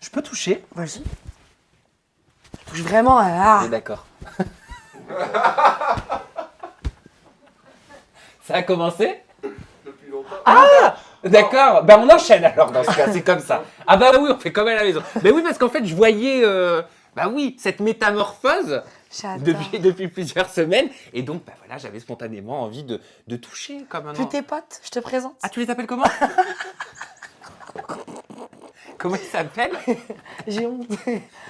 Je peux toucher? Vas-y. Je touche vraiment à... D'accord. Ça a commencé? Depuis longtemps. Ah! D'accord, on enchaîne alors dans ce cas, c'est comme ça. Ah bah oui, on fait comme à la maison. Mais oui, parce qu'en fait, je voyais, cette métamorphose J'adore. depuis plusieurs semaines. Et donc, voilà, j'avais spontanément envie de toucher comme un... Plus tes potes, je te présente. Ah, tu les appelles comment? Comment ils s'appellent? J'ai honte.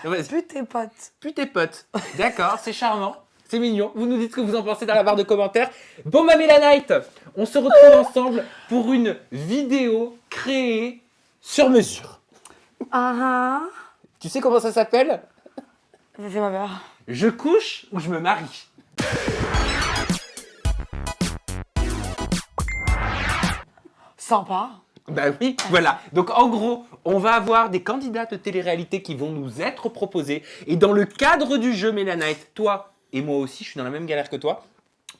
Vas-y. Plus tes potes. Plus tes potes. D'accord, c'est charmant. C'est mignon. Vous nous dites ce que vous en pensez dans la barre de commentaires. Bon, ma Mélanite, on se retrouve ensemble pour une vidéo créée sur mesure. Tu sais comment ça s'appelle? Ça fait ma mère. Je couche ou je me marie? Sympa. Bah oui, voilà. Donc en gros, on va avoir des candidats de télé-réalité qui vont nous être proposés. Et dans le cadre du jeu Mélanite, toi et moi aussi, je suis dans la même galère que toi,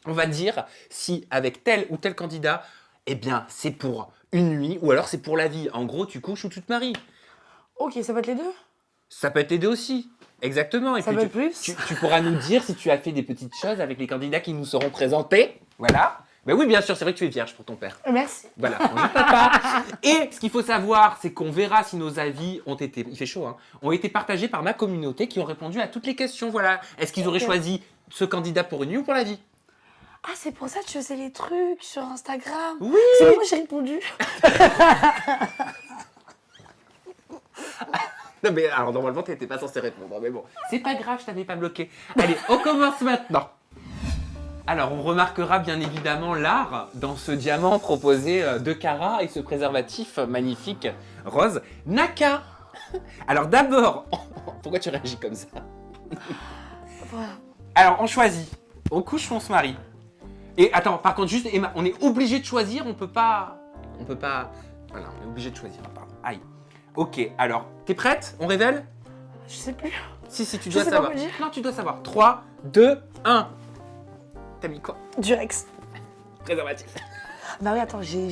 on va dire si avec tel ou tel candidat, eh bien c'est pour une nuit ou alors c'est pour la vie. En gros, tu couches ou tu te maries. Ok, ça peut être les deux? Ça peut t'aider aussi. Exactement. Et Ça puis peut être plus? tu pourras nous dire si tu as fait des petites choses avec les candidats qui nous seront présentés. Voilà. Ben oui, bien sûr, c'est vrai que tu es vierge pour ton père. Merci. Voilà, on ne pas. Et ce qu'il faut savoir, c'est qu'on verra si nos avis ont été, il fait chaud, hein, ont été partagés par ma communauté qui ont répondu à toutes les questions. Voilà. Est-ce qu'ils auraient choisi ce candidat pour une nuit ou pour la vie? Ah, c'est pour ça que tu faisais les trucs sur Instagram. Oui. C'est moi j'ai répondu. Non mais alors normalement, tu n'étais pas censé répondre, mais bon. C'est pas grave, je t'avais pas bloqué. Allez, on commence maintenant. Alors, on remarquera bien évidemment l'art dans ce diamant proposé de carats et ce préservatif magnifique rose. Naka. Alors d'abord, pourquoi tu réagis comme ça? Voilà. Alors, on choisit. On couche ou on se marie? Et attends, par contre, juste, Emma, on est obligé de choisir, on peut pas... Voilà, on est obligé de choisir, pardon. Aïe. Ok, alors, t'es prête? On révèle? Je sais plus. Si, tu Je dois sais pas savoir. quoi dire. Non, tu dois savoir. 3, 2, 1. T'as mis quoi? Durex. Préservatif. Bah oui, attends, j'ai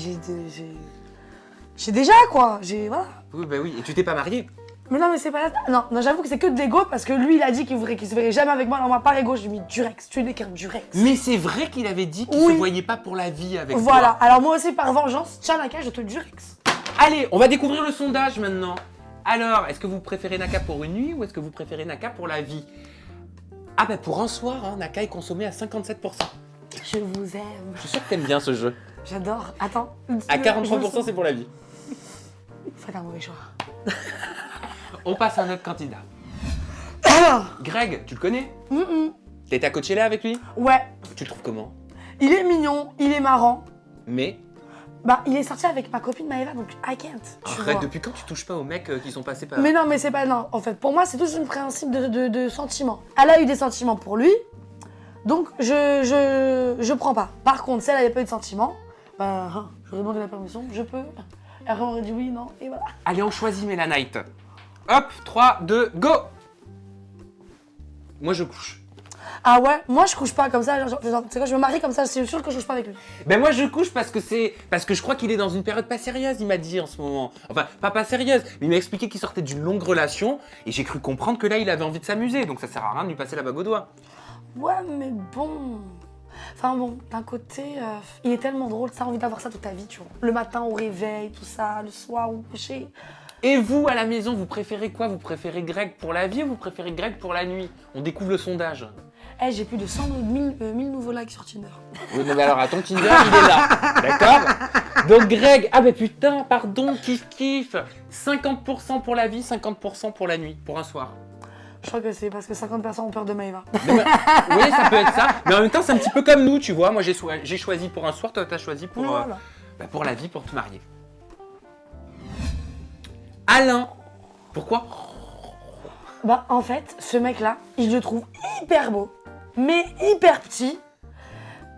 déjà quoi. Voilà. Oui, bah oui. Et tu t'es pas mariée? Mais non, mais c'est pas... Non, j'avoue que c'est que de l'ego parce que lui, il a dit qu'il se verrait jamais avec moi. Non, moi, par ego, j'ai mis Durex. Tu es l'écrire Durex. Mais c'est vrai qu'il avait dit qu'il Oui. se voyait pas pour la vie avec Voilà. toi. Alors moi aussi, par vengeance, tiens, Naka, je te Durex. Allez, on va découvrir le sondage maintenant. Alors, est-ce que vous préférez Naka pour une nuit ou est-ce que vous préférez Naka pour la vie? Ah bah pour un soir, hein, Naka est consommé à 57%. Je vous aime. Je suis sûr que t'aimes bien ce jeu. J'adore. Attends. À 43%, c'est pour la vie. Faites un mauvais choix. On passe à un autre candidat. Greg, tu le connais? T'as été à Coachella avec lui? Ouais. Tu le trouves comment? Il est mignon, il est marrant. Mais Bah, il est sorti avec ma copine Maëva, donc I can't. Tu arrête, vois. depuis quand tu touches pas aux mecs qui sont passés par... Mais non, mais c'est pas... Non, en fait, pour moi, c'est tout un principe de sentiment. Elle a eu des sentiments pour lui, donc je prends pas. Par contre, si elle n'avait pas eu de sentiments, bah, je demandé la permission, je peux. Elle aurait dit oui, non, et voilà. Allez, on choisit Mélanite. Hop, 3, 2, go! Moi, je couche. Ah ouais, moi je couche pas comme ça, genre, c'est quoi, je me marie comme ça, c'est sûr que je couche pas avec lui. Ben moi, je couche parce que je crois qu'il est dans une période pas sérieuse, il m'a dit en ce moment. Enfin, pas sérieuse, mais il m'a expliqué qu'il sortait d'une longue relation et j'ai cru comprendre que là, il avait envie de s'amuser, donc ça sert à rien de lui passer la bague au doigt. Ouais, mais bon... Enfin bon, d'un côté, il est tellement drôle, t'as envie d'avoir ça toute ta vie, tu vois. Le matin au réveil, tout ça, le soir au coucher. Et vous, à la maison, vous préférez quoi? Vous préférez Greg pour la vie ou vous préférez Greg pour la nuit? On découvre le sondage. Eh, j'ai plus de 100 000 nouveaux likes sur Tinder. Oui, mais alors, à ton Tinder, il est là. D'accord? Donc, Greg, ah ben putain, pardon, kiff. 50% pour la vie, 50% pour la nuit, pour un soir. Je crois que c'est parce que 50 personnes ont peur de Maëva. Oui, ça peut être ça. Mais en même temps, c'est un petit peu comme nous, tu vois. Moi, j'ai choisi pour un soir, toi, t'as choisi pour, Voilà. pour la vie, pour te marier. Alain, pourquoi? Bah, en fait, ce mec-là, je le trouve hyper beau, mais hyper petit.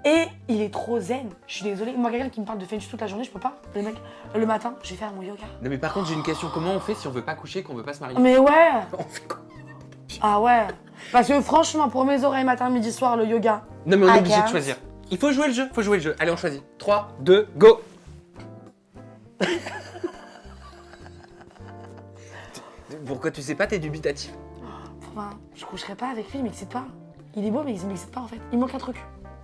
Et il est trop zen. Je suis désolée. Moi, quelqu'un qui me parle de feng shui toute la journée, je peux pas. Le mec, le matin, je vais faire mon yoga. Non, mais par contre, j'ai une question. Comment on fait si on veut pas coucher et qu'on veut pas se marier? Mais ouais. On fait quoi? Ah ouais. Parce que franchement, pour mes oreilles matin, midi, soir, le yoga. Non, mais on est I obligé de can't. choisir. Il faut jouer le jeu, Allez, on choisit. 3, 2, go! Pourquoi tu sais pas, t'es dubitatif? Enfin, je coucherai pas avec lui, il m'excite pas. Il est beau, mais il m'excite pas en fait. Il manque un truc.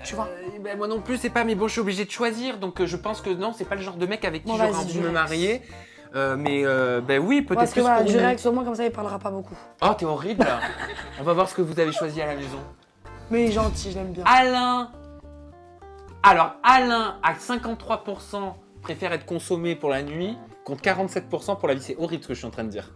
Tu vois. Ben, moi non plus, c'est pas, mais bon, je suis obligé de choisir, donc je pense que non, c'est pas le genre de mec avec qui Bon, j'aurais vas-y, envie de me Durex. marier. Ben oui, peut-être Parce que plus voilà, pour du une- Rex au moins comme ça il parlera pas beaucoup. Oh, t'es horrible. On va voir ce que vous avez choisi à la maison. Mais il est gentil, je l'aime bien. Alain. Alors, Alain, à 53%, préfère être consommé pour la nuit, contre 47% pour la vie. C'est horrible ce que je suis en train de dire.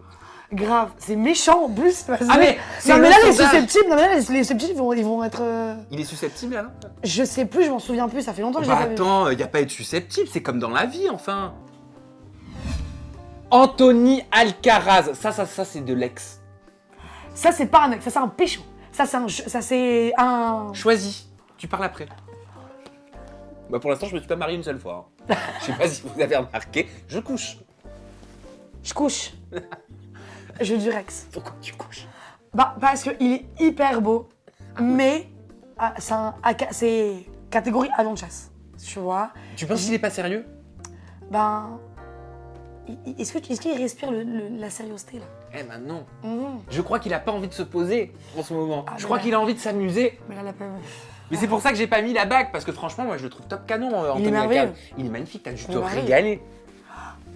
Grave, c'est méchant en plus. Parce Ah que- mais c'est non mais le là les sondage. susceptibles, non mais là les susceptibles ils vont être. Il est susceptible, Alain? Je sais plus, je m'en souviens plus, ça fait longtemps que je Bah l'ai pas vu. attends, y a pas à être susceptible, c'est comme dans la vie, enfin. Anthony Alcaraz, ça c'est de l'ex. Ça c'est pas un mec, ça c'est un pécho. Ça c'est un. Choisis, tu parles après. Bah pour l'instant, je me suis pas marié une seule fois. Hein. Je sais pas si vous avez remarqué, je couche. Je couche. Je du Rex. Pourquoi tu couches? Bah parce qu'il est hyper beau, mais c'est catégorie avion de chasse. Tu vois. Tu penses qu'il est pas sérieux? Ben. Est-ce qu'il respire la sérieuxité là? Eh ben non. Mhm. Je crois qu'il a pas envie de se poser en ce moment. Ah, Je mais crois là- qu'il a envie de s'amuser. Mais là, la pas. Mais c'est pour ça que j'ai pas mis la bague, parce que franchement, moi je le trouve top canon, Anthony merveilleux. Alcaraz. Il est magnifique, t'as dû te merveilleux. régaler.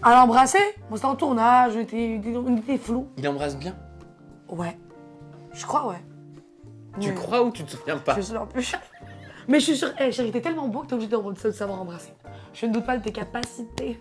À l'embrasser, moi c'était en tournage, on était flou. Il embrasse bien. Ouais. Je crois, ouais. Tu Ouais. crois ou tu te souviens pas? Je suis sûre, en plus. Mais je suis sûre, chérie, t'es tellement beau que t'es obligé de savoir embrasser. Je ne doute pas de tes capacités.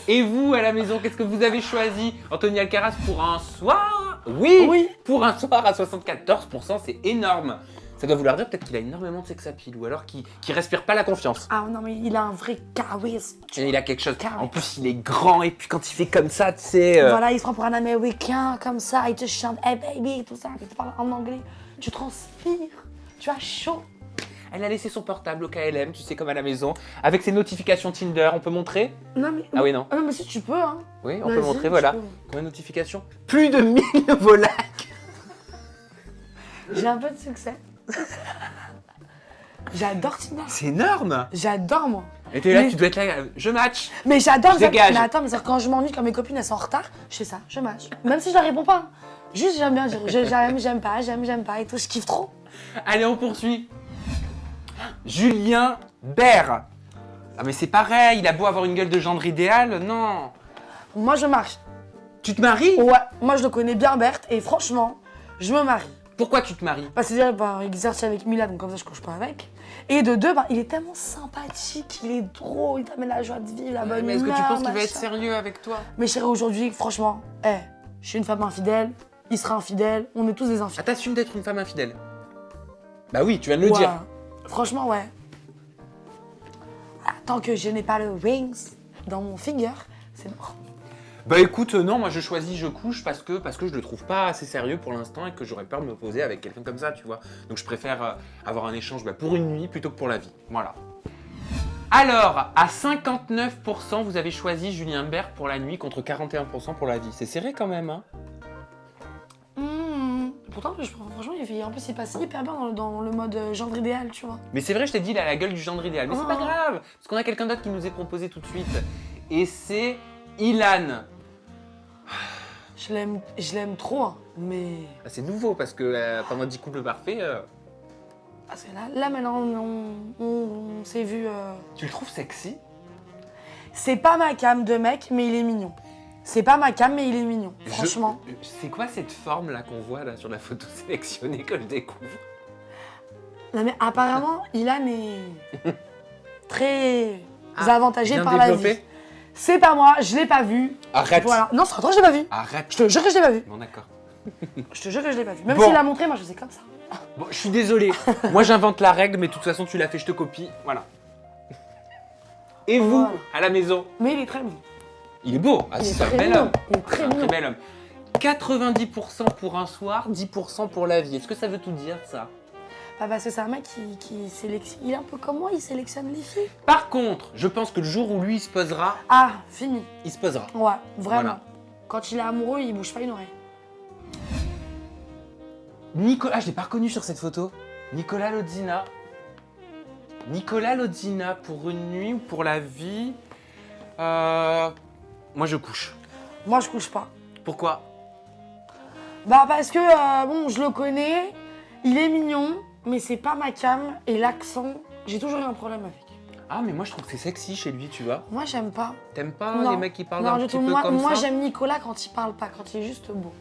Et vous, à la maison, qu'est-ce que vous avez choisi? Anthony Alcaraz pour un soir? Oui, Oui. Pour un soir à 74%, c'est énorme. Ça doit vouloir dire peut-être qu'il a énormément de sex appeal ou alors qu'il respire pas la confiance. Ah non, mais il a un vrai charisme. Et il a quelque chose. Carré. En plus, il est grand et puis quand il fait comme ça, tu sais. Voilà, il se prend pour un américain, comme ça, il te chante Hey baby, tout ça, il te parle en anglais. Tu transpires, tu as chaud. Elle a laissé son portable au KLM, tu sais, comme à la maison, avec ses notifications Tinder. On peut montrer? Non, mais. Ah oui, non. Ah non, mais si tu peux, hein. Oui, on Vas-y, peut montrer, tu voilà. peux. Combien de notifications? Plus de 1000 nouveaux likes. J'ai un peu de succès. J'adore Tinder. C'est énorme. J'adore, moi. Et t'es là, Mais- tu dois être là, je match. Mais j'adore Je ça. dégage. Mais attends, mais c'est quand je m'ennuie, quand mes copines elles sont en retard, je fais ça, je match. Même si je leur réponds pas. Juste j'aime bien dire j'aime pas, j'aime pas et tout, je kiffe trop. Allez, on poursuit. Julien Bert. Ah mais c'est pareil, il a beau avoir une gueule de gendre idéal, non. Moi je marche. Tu te maries? Ouais, moi je le connais bien Berthe et franchement, je me marie. Pourquoi tu te maries? Parce que déjà, il est sorti avec Mila, donc comme ça je couche pas avec. Et de deux, il est tellement sympathique, il est drôle, il t'amène la joie de vivre, la bonne Mais est-ce que tu humeur, penses qu'il va être machin. sérieux avec toi? Mais chérie, aujourd'hui, franchement, je suis une femme infidèle, il sera infidèle, on est tous des Ah, infidèles. t'assumes d'être une femme infidèle? Bah oui, tu viens de le Ouais. dire. Franchement, ouais. Tant que je n'ai pas le rings dans mon finger, c'est mort. Bah écoute, non, moi je choisis, je couche parce que je le trouve pas assez sérieux pour l'instant et que j'aurais peur de me poser avec quelqu'un comme ça, tu vois. Donc je préfère avoir un échange pour une nuit plutôt que pour la vie. Voilà. Alors, à 59%, vous avez choisi Julien Bert pour la nuit contre 41% pour la vie. C'est serré quand même, hein? Pourtant, franchement, en plus, il passe hyper bien dans le mode gendre idéal, tu vois. Mais c'est vrai, je t'ai dit, il a la gueule du gendre idéal. Mais c'est pas Oh. grave, parce qu'on a quelqu'un d'autre qui nous est proposé tout de suite. Et c'est Ilan. Je l'aime trop, hein, mais... Ah, c'est nouveau parce que pendant 10 couples parfaits, Parce que là maintenant, on s'est vu... tu le trouves sexy? C'est pas ma cam de mec, mais il est mignon. C'est pas ma cam, mais il est mignon, franchement. C'est quoi cette forme là qu'on voit là sur la photo sélectionnée que je découvre? Non mais apparemment, Ilan est très avantagé bien par la développé. vie. C'est pas moi, je l'ai pas vu. Arrête. Voilà. Non, c'est un truc que je l'ai pas vu. Arrête. Je te jure que je l'ai pas vu. Bon d'accord. Je te jure que je l'ai pas vu. Même Bon. s'il l'a montré, moi je sais comme ça. Bon, je suis désolé. Moi j'invente la règle, mais de toute façon tu l'as fait, je te copie. Voilà. Et vous, Voilà. à la maison? Mais il est très mignon. Il est beau. Ah, Il est c'est un très bel mignon. homme. Il est très C'est un mignon. très bel homme. 90% pour un soir, 10% pour la vie. Est-ce que ça veut tout dire ça? Bah, parce que c'est un mec qui sélectionne. Il est un peu comme moi, il sélectionne les filles. Par contre, je pense que le jour où lui il se posera, Ah, fini. il se posera. Ouais, vraiment. Voilà. Quand il est amoureux, il bouge pas une oreille. Nicolas, je l'ai pas reconnu sur cette photo. Nicolas Lodzina. Nicolas Lodzina pour une nuit ou pour la vie? Moi je couche. Moi, je couche pas. Pourquoi? Bah parce que, bon, je le connais, il est mignon, mais c'est pas ma cam, et l'accent, j'ai toujours eu un problème avec. Ah, mais moi je trouve que c'est sexy chez lui, tu vois. Moi, j'aime pas. T'aimes pas Non. les mecs qui parlent Non, un du petit tout. peu comme Moi ça? j'aime Nicolas quand il parle pas, quand il est juste beau.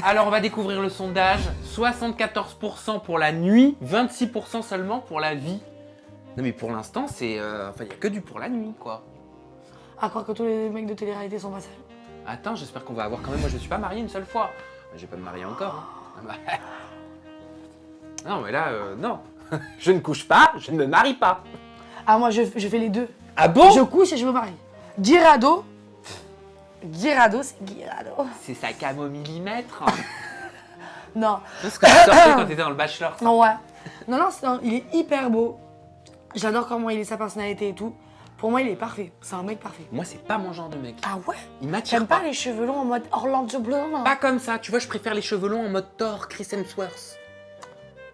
Alors on va découvrir le sondage. 74% pour la nuit, 26% seulement pour la vie. Non mais pour l'instant c'est... Enfin il n'y a que du pour la nuit quoi. À croire que tous les mecs de télé-réalité sont pas sérieux. Attends, j'espère qu'on va avoir quand même... Moi je ne suis pas marié une seule fois. Je vais pas me marier encore. Hein. Ah bah. Non mais là, non. Je ne couche pas, je ne me marie pas. Ah, moi je fais les deux. Ah bon? Je couche et je me marie. Guirado, c'est Guirado. C'est sa cam au millimètre. Non, C'est ce que tu sortais quand t'étais dans le bachelor. Ça. non, ouais. Non, il est hyper beau. J'adore comment il est, sa personnalité et tout. Pour moi, il est parfait. C'est un mec parfait. Moi c'est pas mon genre de mec. Ah ouais? Il m'attire J'aime pas les cheveux longs en mode Orlando Bloom. Pas comme ça, tu vois, je préfère les cheveux longs en mode Thor, Chris Hemsworth.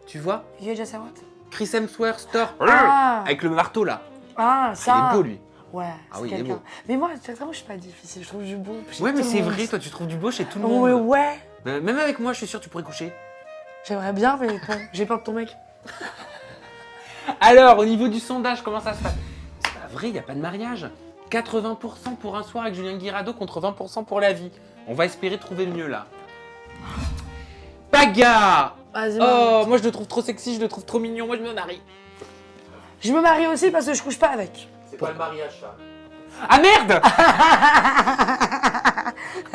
Tu vois? You just say what? Chris Hemsworth, Thor, Ah. avec le marteau là. Ah, ça. Il est beau lui. Ouais, Ah c'est oui, il est quelqu'un. beau. Mais moi, je suis pas difficile, je trouve du beau. chez Ouais, mais tout le c'est monde. vrai, toi tu trouves du beau chez tout le Ouais, monde. ouais. Même avec moi, je suis sûr tu pourrais coucher. J'aimerais bien, mais bon, j'ai peur de ton mec. Alors, au niveau du sondage, comment ça se passe? C'est pas vrai, il n'y a pas de mariage. 80% pour un soir avec Julien Guirado contre 20% pour la vie. On va espérer trouver le mieux là. Paga! Vas-y, Oh, marie. moi je le trouve trop sexy, je le trouve trop mignon, moi je me marie. Je me marie aussi parce que je couche pas avec. C'est pas le mariage ça. Ah merde!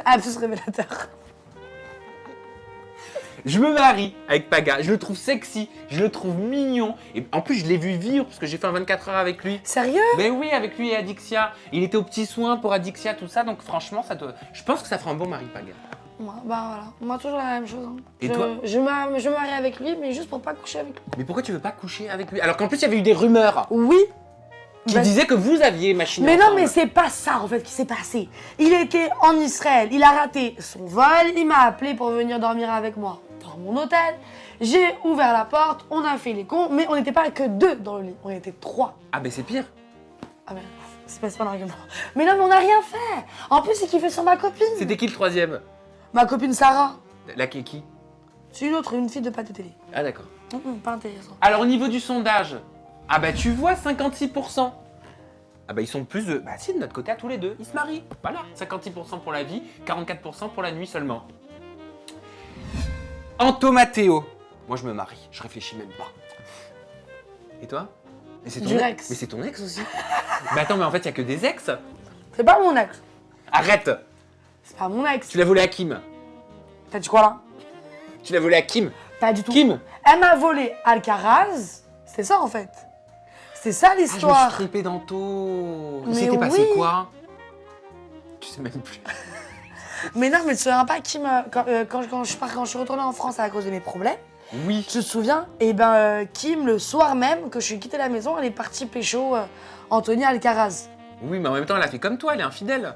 Ah, plus révélateur. Je me marie avec Paga, je le trouve sexy, je le trouve mignon. Et en plus, je l'ai vu vivre parce que j'ai fait un 24 heures avec lui. Sérieux? Mais oui, avec lui et Adixia. Il était aux petits soins pour Adixia, tout ça. Donc franchement, je pense que ça fera un bon mari, Paga. Moi, bah voilà. Moi, toujours la même chose. Hein. Et toi? Je me marie avec lui, mais juste pour pas coucher avec lui. Mais pourquoi tu veux pas coucher avec lui? Alors qu'en plus, il y avait eu des rumeurs Oui. qui Bah, disaient que vous aviez machiné mais non, ensemble. mais c'est pas ça en fait qui s'est passé. Il était en Israël, il a raté son vol, il m'a appelé pour venir dormir avec moi dans mon hôtel. J'ai ouvert la porte, on a fait les cons, mais on n'était pas que 2 dans le lit, on était 3. Ah ben c'est pire. Ah mais c'est pas un argument. Mais non, mais on n'a rien fait. En plus, c'est qu'il fait sur ma copine. C'était qui le troisième? Ma copine Sarah. La Keki. C'est une autre, une fille de pas de télé. Ah d'accord. Pas intéressant. Alors au niveau du sondage, ah bah tu vois 56%. Ah bah ils sont plus de... Bah si, de notre côté à tous les deux, ils se marient. Voilà, 56% pour la vie, 44% pour la nuit seulement. Anto Matteo. Moi je me marie, je réfléchis même pas. Et toi? Mais c'est ton Du ex. Rex. Mais c'est ton ex aussi. Mais attends, mais en fait il y a que des ex. C'est pas mon ex. Arrête. C'est pas mon ex. Tu l'as volé à Kim. T'as dit quoi là? Tu l'as volé à Kim. Pas du tout. Kim. Elle m'a volé Alcaraz. C'était ça en fait. C'est ça Ah, je me l'histoire. suis trompé d'Anto. Il Mais s'était passé oui. quoi? Tu sais même plus. Mais non, mais tu te souviens pas Kim, quand je suis retournée en France à cause de mes problèmes, Oui. tu te souviens? Et ben Kim, le soir même que je suis quitté la maison, elle est partie pécho Anthony Alcaraz. Oui, mais en même temps, elle a fait comme toi, elle est infidèle.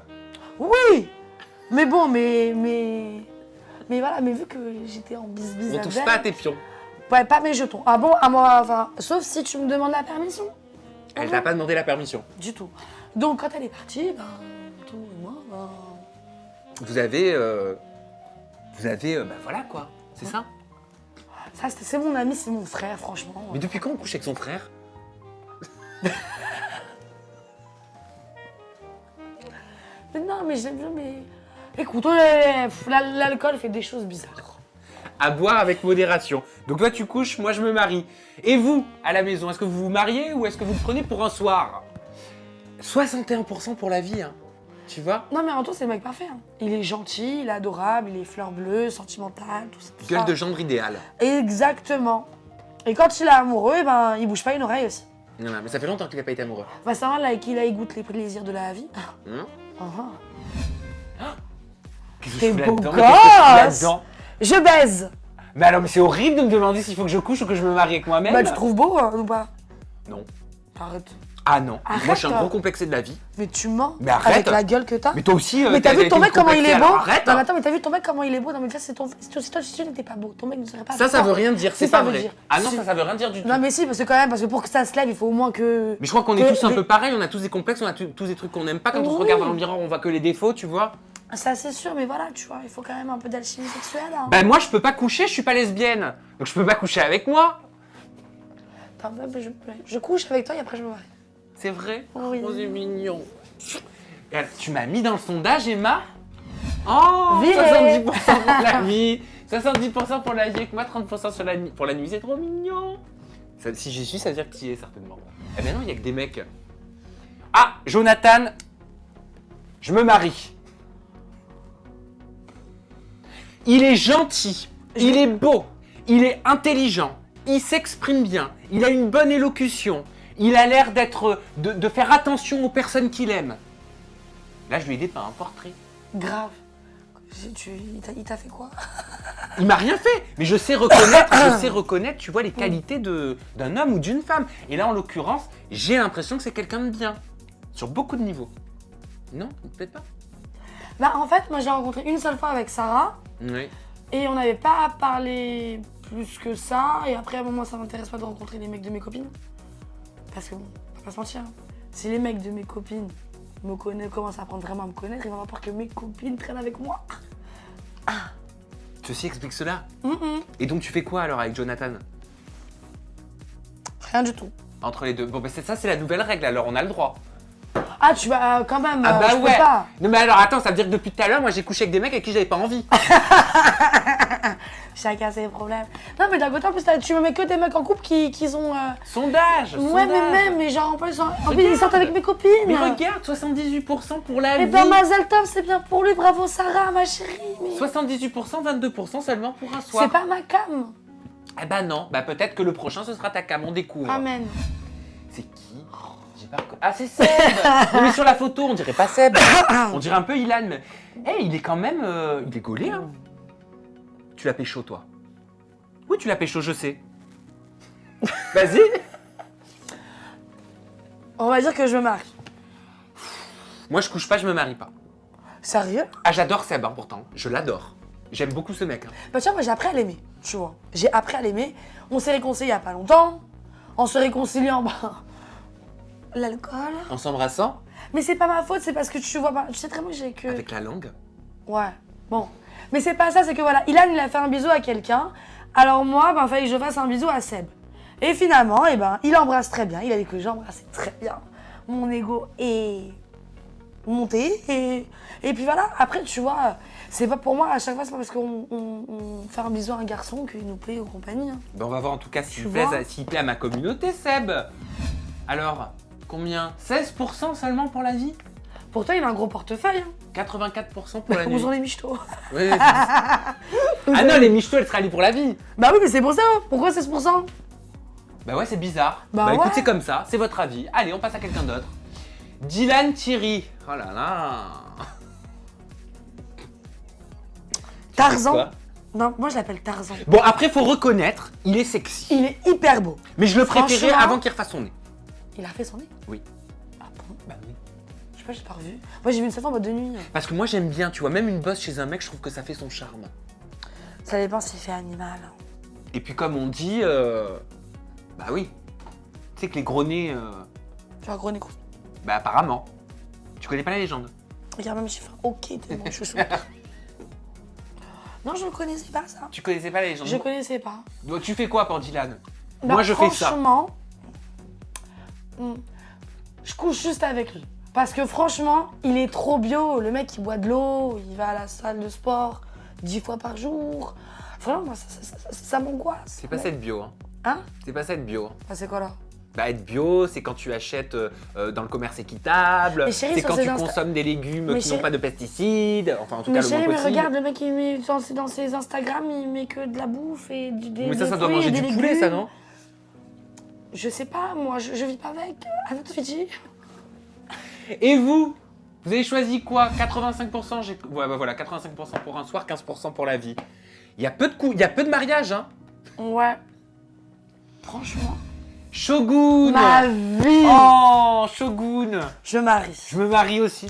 Oui. Mais bon, mais voilà, mais vu que j'étais en bisbise On avec touche pas à tes pions. ouais, pas mes jetons. Ah bon, à moi, enfin, sauf si tu me demandes la permission. Elle t'a pas demandé la permission. Du tout. Donc quand elle est partie, ben, tout et moi, ben... Vous avez, bah voilà quoi, c'est ça. Ça, c'est mon ami, c'est mon frère, franchement. Mais depuis quand on couche avec son frère? Mais non, mais j'aime bien, mais... Écoute, l'alcool fait des choses bizarres. À boire avec modération. Donc toi tu couches, moi je me marie. Et vous, à la maison, est-ce que vous vous mariez ou est-ce que vous le prenez pour un soir? 61% pour la vie, hein. Tu vois? Non, mais Anto, c'est le mec parfait. Hein. Il est gentil, il est adorable, il est fleur bleue, sentimental, tout ça. tout Gueule ça. de gendre idéal. Exactement. Et quand il est amoureux, eh ben, il bouge pas une oreille aussi. Non, non, mais ça fait longtemps qu'il n'a pas été amoureux. Bah, ça va, là, qu'il il goûte les plaisirs de la vie. Hein? Qu'est-ce que T'es je fous beau là-dedans? Mais qu'est-ce que je fous gosse. là-dedans? Je baise. Mais alors, mais c'est horrible de me demander s'il faut que je couche ou que je me marie avec moi-même. Bah, tu trouves beau ou pas? Non. Arrête. Ah non. Arrête, Moi je suis un toi. gros complexé de la vie. Mais tu mens. Mais arrête. Avec la gueule que t'as. Mais toi aussi, Mais t'as vu ton mec comment il est beau? Arrête. Non, mais attends, mais t'as vu ton mec comment il est beau? Non, mais ça, c'est ton. Si tu n'étais pas beau, ton mec ne serait pas Ça veut rien dire, c'est Si, ça pas veut vrai. dire. Ah non, Si. ça veut rien dire du tout. Non, mais si, parce que quand même, parce que pour que ça se lève, il faut au moins que. Mais je crois qu'on est Que tous un les- peu pareils, on a tous des complexes, on a tous des trucs qu'on n'aime pas. Quand on se Oui. regarde dans le miroir, on voit que les défauts, tu vois. Ça, c'est sûr, mais voilà, tu vois, il faut quand même un peu d'alchimie sexuelle. Hein. Bah moi je peux pas coucher, je suis pas lesbienne. Donc je peux pas coucher avec moi. Attends, je couche avec toi et après je me marie. C'est vrai? Oui. Oh, c'est mignon. Et alors, tu m'as mis dans le sondage, Emma? Oh, Viré. 70% pour la vie. 70% pour la vie avec moi, 30% sur pour la nuit. C'est trop mignon. Ça, si j'y suis, ça veut dire que tu y es certainement. Eh ben non, il y a que des mecs. Ah, Jonathan, je me marie. Il est gentil, il est beau, il est intelligent, il s'exprime bien, il a une bonne élocution, il a l'air de faire attention aux personnes qu'il aime. Là, je lui ai dépeint un portrait. Grave. Il t'a fait quoi? Il m'a rien fait, mais je sais reconnaître, tu vois, les qualités d'un homme ou d'une femme. Et là, en l'occurrence, j'ai l'impression que c'est quelqu'un de bien, sur beaucoup de niveaux. Non, peut-être pas. Bah en fait, moi j'ai rencontré une seule fois avec Sarah. Oui. Et on n'avait pas parlé plus que ça. Et après, moi, ça m'intéresse pas de rencontrer les mecs de mes copines. Parce que bon, on va pas se mentir. Si les mecs de mes copines commencent à apprendre vraiment à me connaître, ils vont avoir peur que mes copines traînent avec moi. Ceci explique cela. Et donc, tu fais quoi alors avec Jonathan? Rien du tout. Entre les deux. Bon, ben ça, c'est la nouvelle règle, alors on a le droit. Ah, tu vas quand même. Ah bah je ouais. peux pas. Non, mais alors attends, ça veut dire que depuis tout à l'heure, moi j'ai couché avec des mecs avec qui j'avais pas envie. Chacun ses problèmes. Non, mais d'un côté, en plus, tu me mets que des mecs en couple qui ont. Sondage. Ouais, sondage. mais genre, en plus, ils sortent avec mes copines. Mais regarde, 78% pour la Et vie. ben, Mazel Tov, c'est bien pour lui. Bravo, Sarah, ma chérie. Mais 78%, 22% seulement pour un soir. c'est pas ma cam. Eh bah non, bah peut-être que le prochain ce sera ta cam, on découvre. Amen. C'est qui? J'ai pas Ah, c'est Seb. Non, mais sur la photo, on dirait pas Seb. On dirait un peu Ilan, mais... Eh, il est quand même... il est gaulé, hein. Tu l'as pécho, toi? Oui, tu l'as pécho, je sais. Vas-y. On va dire que je me marie. Moi, je couche pas, je me marie pas. Sérieux? Ah, j'adore Seb, hein, pourtant. Je l'adore. J'aime beaucoup ce mec. Hein. Bah tiens, moi j'ai appris à l'aimer, tu vois. J'ai appris à l'aimer. On s'est réconciliés il y a pas longtemps. En se réconciliant, bah... l'alcool. En s'embrassant? Mais c'est pas ma faute, c'est parce que tu vois, bah, tu sais très bien que j'ai que... Avec la langue? Ouais, bon. Mais c'est pas ça, c'est que voilà, Ilan, il a fait un bisou à quelqu'un. Alors moi, ben, fallait que je fasse un bisou à Seb. Et finalement, eh ben, il embrasse très bien. Il a dit que j'embrassais très bien. Mon ego est monté. Et puis voilà, après, tu vois, c'est pas pour moi, à chaque fois, c'est pas parce qu'on fait un bisou à un garçon qu'il nous plaît ou compagnie. Hein. Ben, on va voir en tout cas s'il Tu plaît, vois à ma communauté, Seb. Alors, combien? 16% seulement pour la vie? Pour toi, il a un gros portefeuille. Hein. 84% pour la nuit. Où sont les michetots? Oui, ah non, les michetots, elles seraient allées pour la vie. Bah oui, mais c'est pour ça. Pourquoi 16%? Bah ouais, c'est bizarre. Bah écoute, ouais. c'est comme ça, c'est votre avis. Allez, on passe à quelqu'un d'autre. Dylan Thierry. Oh là là. Tarzan. Quoi? Non, moi je l'appelle Tarzan. Bon, après, faut reconnaître, il est sexy. Il est hyper beau. Mais je le préférais Franchement- avant qu'il refasse son nez. Il a refait son nez? Oui. Ah bon? Bah oui. Je sais pas, j'ai pas revu. Moi j'ai vu une seule fois en mode de nuit. Parce que moi, j'aime bien, tu vois, même une bosse chez un mec, je trouve que ça fait son charme. Ça dépend s'il fait animal. Et puis, comme on dit, bah oui. Tu sais que les gros nez, Tu vois, gros nez. bah apparemment. Tu connais pas la légende? Regarde même chiffre. Ok, t'es mon chouchou. Non, je ne connaissais pas ça. Tu connaissais pas la légende? Je connaissais pas. Donc, tu fais quoi pour Dylan? Bah, Moi, je fais ça. Franchement, je couche juste avec lui. Parce que franchement, il est trop bio. Le mec, il boit de l'eau, il va à la salle de sport 10 fois par jour. Vraiment, moi, ça m'angoisse. C'est pas ça être bio, hein. Hein? C'est pas ça être bio. Bah, c'est quoi là? Bah, être bio, c'est quand tu achètes dans le commerce équitable, Mais chérie, c'est sur quand ses tu Insta- consommes des légumes Mais qui n'ont chérie- pas de pesticides, enfin en tout Mais cas le chérie, moins mais possible. regarde, le mec, il met dans ses Instagram, il met que de la bouffe et des Mais ça des doit fruits manger et du des poulet, ça, légumes. non? Je sais pas, moi, je vis pas avec. À notre Fidji. Et vous? Vous avez choisi quoi? 85%, ouais, bah voilà, 85% pour un soir, 15% pour la vie. Il y a peu de mariages, hein? Ouais. Franchement. Shogun! Ma vie. Oh, Shogun! Je marie. Je me marie aussi.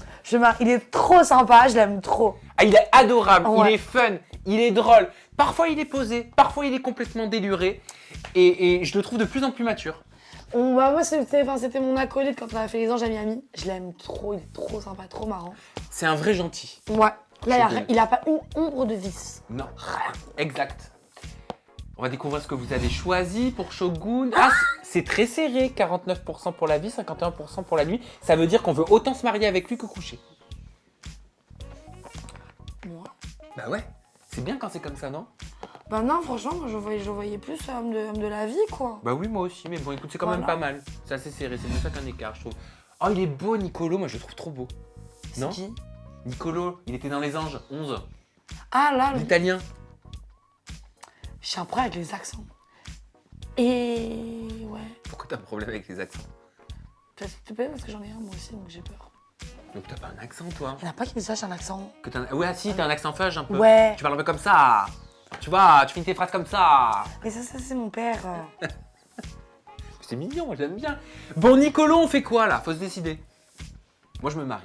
Il est trop sympa, je l'aime trop. Ah, il est adorable, Ouais. il est fun, il est drôle. Parfois il est posé, parfois il est complètement déluré. Et je le trouve de plus en plus mature. Bah moi, c'était mon acolyte quand on a fait les anges à Miami. Je l'aime trop, il est trop sympa, trop marrant. C'est un vrai gentil. Ouais. Là, Shogun. il a pas une ombre de vice. Non, exact. On va découvrir ce que vous avez choisi pour Shogun. Ah, c'est très serré, 49% pour la vie, 51% pour la nuit. Ça veut dire qu'on veut autant se marier avec lui que coucher. Moi. Bah ouais, c'est bien quand c'est comme ça, non? Bah non, franchement, moi, je voyais plus homme de la vie, quoi. Bah oui, moi aussi, mais bon, écoute, c'est quand même Voilà. pas mal. C'est assez serré, c'est de ça qu'un écart, je trouve. Oh, il est beau, Nicolo, moi je le trouve trop beau. C'est Non? qui? Nicolo, il était dans Les Anges, 11. Ah là, L'italien. j'ai un problème avec les accents. Et ouais. Pourquoi t'as un problème avec les accents? Peut-être parce que j'en ai un moi aussi, donc j'ai peur. Donc t'as pas un accent, toi? Il y en a pas qui me sachent un accent. Ouais, si, t'as un accent fudge un peu. Ouais. Tu parles un peu comme ça. Tu vois, tu finis tes phrases comme ça. Mais ça c'est mon père. C'est mignon, moi j'aime bien. Bon, Nicolo, on fait quoi là? Faut se décider. Moi, je me marie.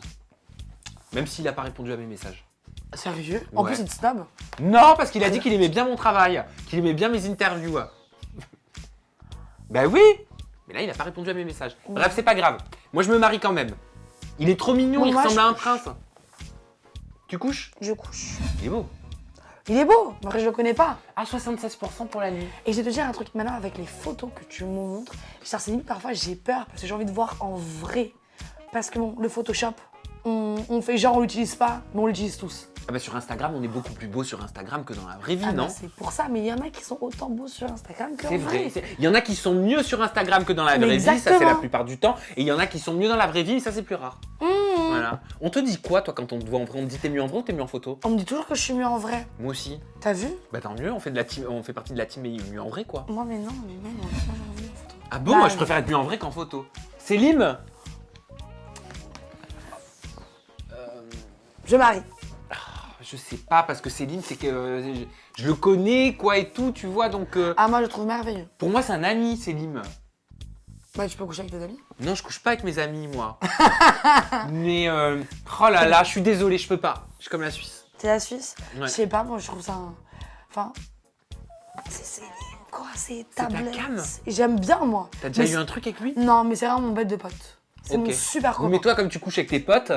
Même s'il a pas répondu à mes messages. Sérieux? En Ouais. plus, c'est de snob. Non, parce qu'il a dit qu'il aimait bien mon travail, qu'il aimait bien mes interviews. Bah oui. Mais là, il a pas répondu à mes messages. Bref, c'est pas grave. Moi, je me marie quand même. Il est trop mignon, Bon, il moi, ressemble je à un couche. prince. Tu couches? Je couche. Il est beau. Il est beau, mais après je le connais pas. Ah, 76% pour la nuit. Et je vais te dire un truc maintenant avec les photos que tu me montres. C'est limite parfois j'ai peur parce que j'ai envie de voir en vrai. Parce que bon, le Photoshop, on fait genre on l'utilise pas, mais on l'utilise tous. Ah bah sur Instagram, on est beaucoup plus beau sur Instagram que dans la vraie vie, Ah non? bah, c'est pour ça, mais il y en a qui sont autant beaux sur Instagram que C'est vrai. Il y en a qui sont mieux sur Instagram que dans la Mais vraie vie, ça c'est la exactement. plupart du temps. Et il y en a qui sont mieux dans la vraie vie, et ça c'est plus rare. Voilà. On te dit quoi, toi, quand on te voit en vrai? On te dit t'es mieux en vrai ou t'es mieux en photo? On me dit toujours que je suis mieux en vrai. Moi aussi. T'as vu? Bah tant mieux, on fait, de la team, on fait partie de la team mieux en vrai, quoi. Moi mais non, moi j'ai envie en photo. Ah bon, Bah, moi je préfère être mieux en vrai qu'en photo. Célim? Je marie. Je sais pas, parce que Célim, c'est que je le connais, quoi, et tout, tu vois, donc... Ah moi je le trouve merveilleux. Pour moi, c'est un ami, Célim. Bah tu peux coucher avec tes amis. Non, je couche pas avec mes amis, moi. Mais, oh là là, je suis désolé, je peux pas. Je suis comme la Suisse. C'est la Suisse. Ouais. Je sais pas, moi je trouve ça... Enfin... C'est quoi, c'est ta tablette. cam. J'aime bien moi. T'as déjà Mais eu un truc avec lui? Non mais c'est vraiment mon bête de pote. C'est Ok. mon super copain. Mais toi, comme tu couches avec tes potes,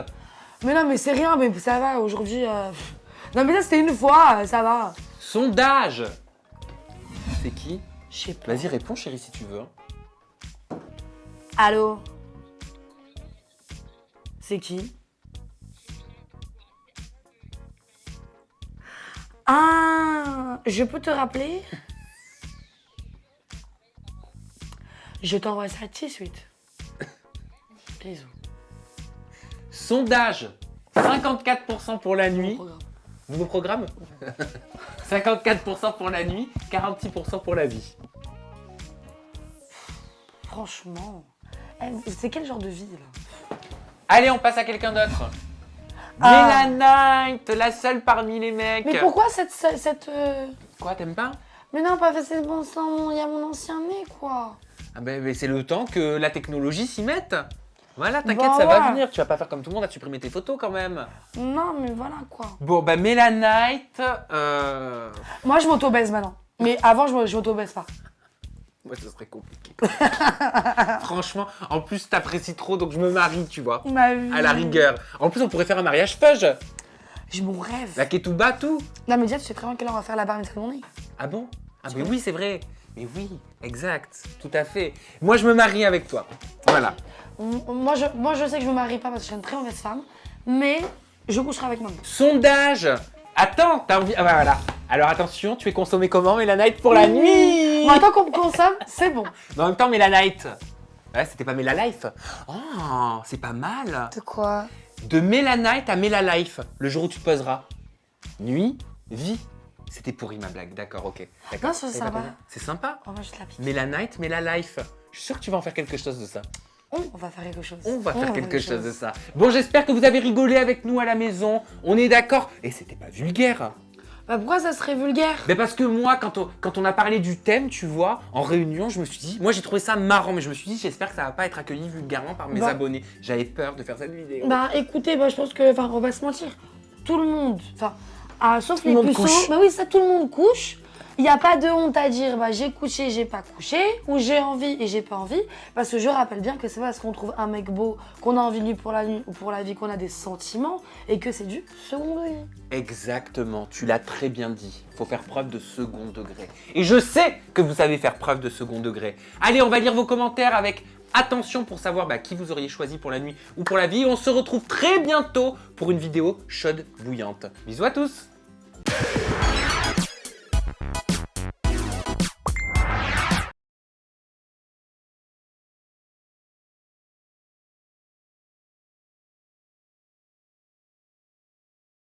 Mais non mais c'est rien, mais ça va aujourd'hui... Non mais ça c'était une fois, ça va. sondage. C'est qui? Je sais pas. Vas-y, réponds, chérie, si tu veux. Allô? C'est qui? Ah, je peux te rappeler? Je t'envoie ça tout de suite. Bisous. Sondage. 54% pour la nuit. Programme. Nouveau programme. 54% pour la nuit, 46% pour la vie. Franchement, c'est quel genre de vie là? Allez, on passe à quelqu'un d'autre. Ah. Mélanite, la seule parmi les mecs. Mais pourquoi cette Quoi, t'aimes pas? Mais non, pas c'est bon sang, il y a mon ancien nez quoi. Ah ben, c'est le temps que la technologie s'y mette. Voilà, t'inquiète, Bah ça va ouais. venir. Tu vas pas faire comme tout le monde à supprimer tes photos quand même. Non, mais voilà quoi. Bon, bah Mélanite, Moi, je m'auto-baise maintenant. Mais avant, je m'auto-baise pas. ouais, ce serait compliqué. Franchement, en plus t'apprécies trop, donc je me marie, tu vois. À la rigueur. En plus, on pourrait faire un mariage fudge. J'ai mon rêve. La ketouba, tout. Non, mais déjà, tu sais très bien quelle heure on va faire la bar mitzvah de mon nez. Ah bon? Ah mais oui, c'est vrai. Mais oui, exact, tout à fait. Moi, je me marie avec toi. Voilà. Moi, je sais que je me marie pas parce que je suis une très mauvaise femme. Mais je coucherai avec maman. Sondage. Attends, t'as envie... Ah bah voilà. Alors attention, tu es consommé comment, Mélanite, pour la nuit? Moi, tant qu'on me consomme, c'est bon. Mais en même temps, Mélanite. Ouais, c'était pas Mélalife. Oh, c'est pas mal. De quoi? De Mélanite à Mélalife, le jour où tu te poseras. Nuit, vie. C'était pourri ma blague, d'accord, ok. D'accord. Non, c'est T'avais pas sympa. compris? C'est sympa. Oh, moi, je te la pique. Mélanite, Mélalife. Je suis sûr que tu vas en faire quelque chose de ça. On va faire quelque chose. On va faire quelque chose de ça. Bon, j'espère que vous avez rigolé avec nous à la maison. On est d'accord. Et c'était pas vulgaire. Bah, pourquoi ça serait vulgaire? Mais parce que moi, quand on a parlé du thème, tu vois, en réunion, je me suis dit, moi j'ai trouvé ça marrant, mais je me suis dit, j'espère que ça va pas être accueilli vulgairement par mes Bah. abonnés. J'avais peur de faire cette vidéo. Bah, écoutez, bah, je pense que, enfin, on va se mentir. Tout le monde, enfin, sauf Tout les le monde puceaux. couche. Bah oui, ça, tout le monde couche. Il n'y a pas de honte à dire bah, j'ai couché, j'ai pas couché, ou j'ai envie et j'ai pas envie. Parce que je rappelle bien que c'est pas parce qu'on trouve un mec beau, qu'on a envie de lui pour la nuit ou pour la vie, qu'on a des sentiments et que c'est du second degré. Exactement, tu l'as très bien dit. Il faut faire preuve de second degré. Et je sais que vous savez faire preuve de second degré. Allez, on va lire vos commentaires avec attention pour savoir qui vous auriez choisi pour la nuit ou pour la vie. On se retrouve très bientôt pour une vidéo chaude, bouillante. Bisous à tous!